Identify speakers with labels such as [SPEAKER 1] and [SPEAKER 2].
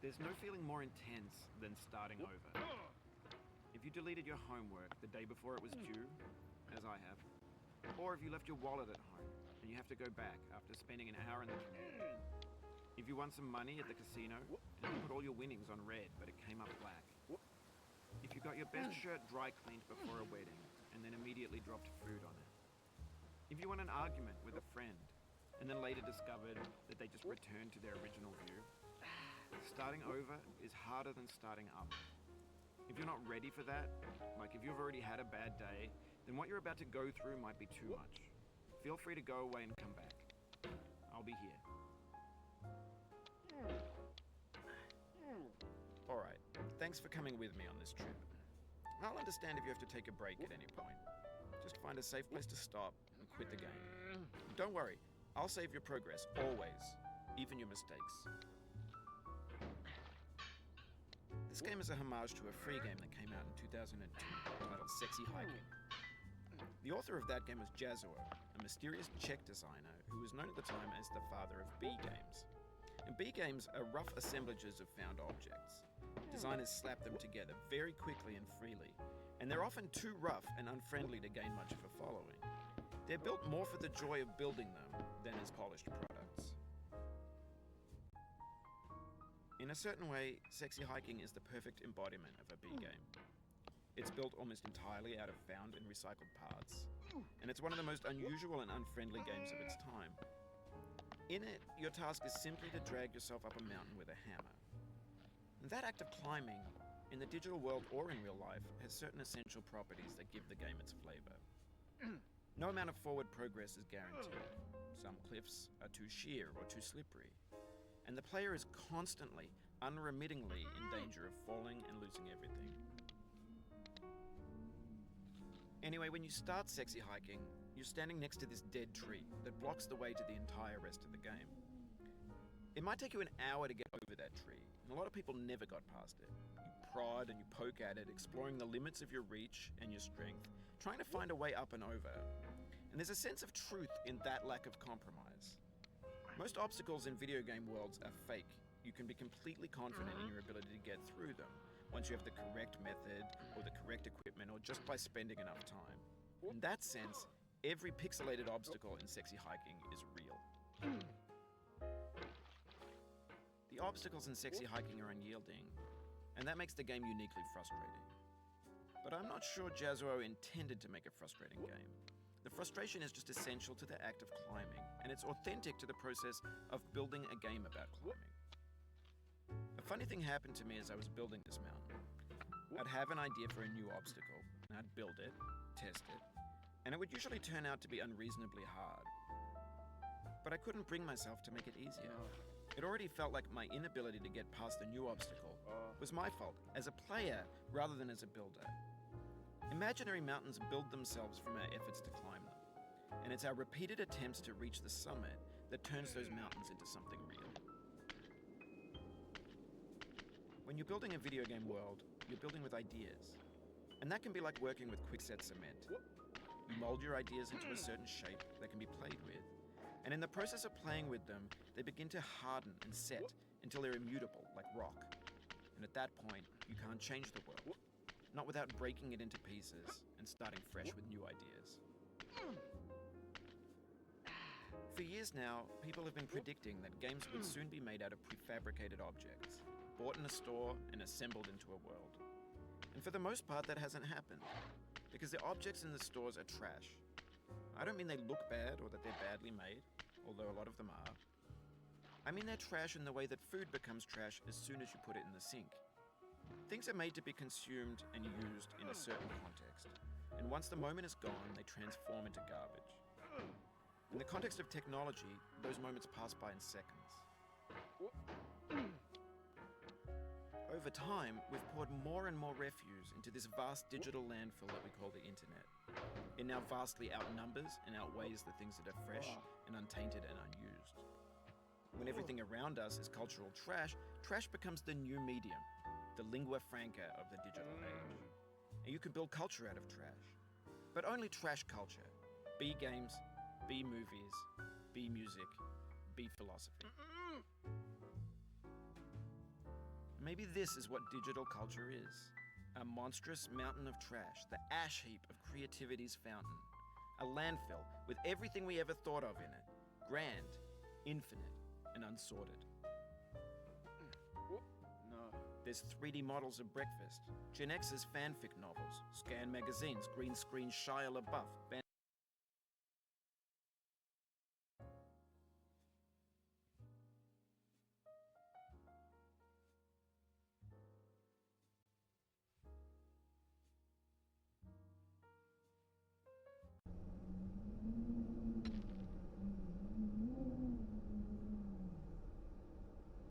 [SPEAKER 1] There's no feeling more intense than starting over. If you deleted your homework the day before it was due, as I have, or if you left your wallet at home and you have to go back after spending an hour in the commute. If you won some money at the casino and you put all your winnings on red but it came up black. If you got your best shirt dry cleaned before a wedding and then immediately dropped food on it. If you won an argument with a friend and then later discovered that they just returned to their original view. Starting over is harder than starting up. If you're not ready for that, like if you've already had a bad day, then what you're about to go through might be too much. Feel free to go away and come back. I'll be here. Alright, thanks for coming with me on this trip. I'll understand if you have to take a break at any point. Just find a safe place to stop and quit the game. Don't worry, I'll save your progress, always, even your mistakes. This game is a homage to a free game that came out in 2002 titled Sexy Hiking. The author of that game was Jazzuo, a mysterious Czech designer who was known at the time as the father of B games. And B games are rough assemblages of found objects. Designers slap them together very quickly and freely, and they're often too rough and unfriendly to gain much of a following. They're built more for the joy of building them than as polished products. In a certain way, Sexy Hiking is the perfect embodiment of a B game. It's built almost entirely out of found and recycled parts, and it's one of the most unusual and unfriendly games of its time. In it, your task is simply to drag yourself up a mountain with a hammer. And that act of climbing, in the digital world or in real life, has certain essential properties that give the game its flavor. No amount of forward progress is guaranteed. Some cliffs are too sheer or too slippery. And the player is constantly, unremittingly in danger of falling and losing everything. Anyway, when you start Sexy Hiking, you're standing next to this dead tree that blocks the way to the entire rest of the game. It might take you an hour to get over that tree, and a lot of people never got past it. You prod and you poke at it, exploring the limits of your reach and your strength, trying to find a way up and over. And there's a sense of truth in that lack of compromise. Most obstacles in video game worlds are fake. You can be completely confident in your ability to get through them once you have the correct method or the correct equipment or just by spending enough time. In that sense, every pixelated obstacle in Sexy Hiking is real. The obstacles in Sexy Hiking are unyielding, and that makes the game uniquely frustrating. But I'm not sure Jazzuo intended to make a frustrating game. The frustration is just essential to the act of climbing, and it's authentic to the process of building a game about climbing. A funny thing happened to me as I was building this mountain. I'd have an idea for a new obstacle, and I'd build it, test it, and it would usually turn out to be unreasonably hard. But I couldn't bring myself to make it easier. It already felt like my inability to get past the new obstacle was my fault as a player rather than as a builder. Imaginary mountains build themselves from our efforts to climb them, and it's our repeated attempts to reach the summit that turns those mountains into something real. When you're building a video game world, you're building with ideas, and that can be like working with quickset cement. You mold your ideas into a certain shape that can be played with, and in the process of playing with them, they begin to harden and set until they're immutable, like rock. And at that point, you can't change the world. Not without breaking it into pieces and starting fresh with new ideas. For years now, people have been predicting that games would soon be made out of prefabricated objects, bought in a store and assembled into a world. And for the most part, that hasn't happened, because the objects in the stores are trash. I don't mean they look bad or that they're badly made, although a lot of them are. I mean they're trash in the way that food becomes trash as soon as you put it in the sink. Things are made to be consumed and used in a certain context, and once the moment is gone, they transform into garbage. In the context of technology, those moments pass by in seconds. Over time, we've poured more and more refuse into this vast digital landfill that we call the internet. It now vastly outnumbers and outweighs the things that are fresh and untainted and unused. When everything around us is cultural trash, trash becomes the new medium, the lingua franca of the digital age. And you can build culture out of trash. But only trash culture. B games, B movies, B music, B philosophy. Maybe this is what digital culture is. A monstrous mountain of trash, the ash heap of creativity's fountain. A landfill with everything we ever thought of in it. Grand, infinite, and unsorted.
[SPEAKER 2] No.
[SPEAKER 1] There's 3D models of breakfast, Gen X's fanfic novels, Scan magazines, green screen Shia LaBeouf,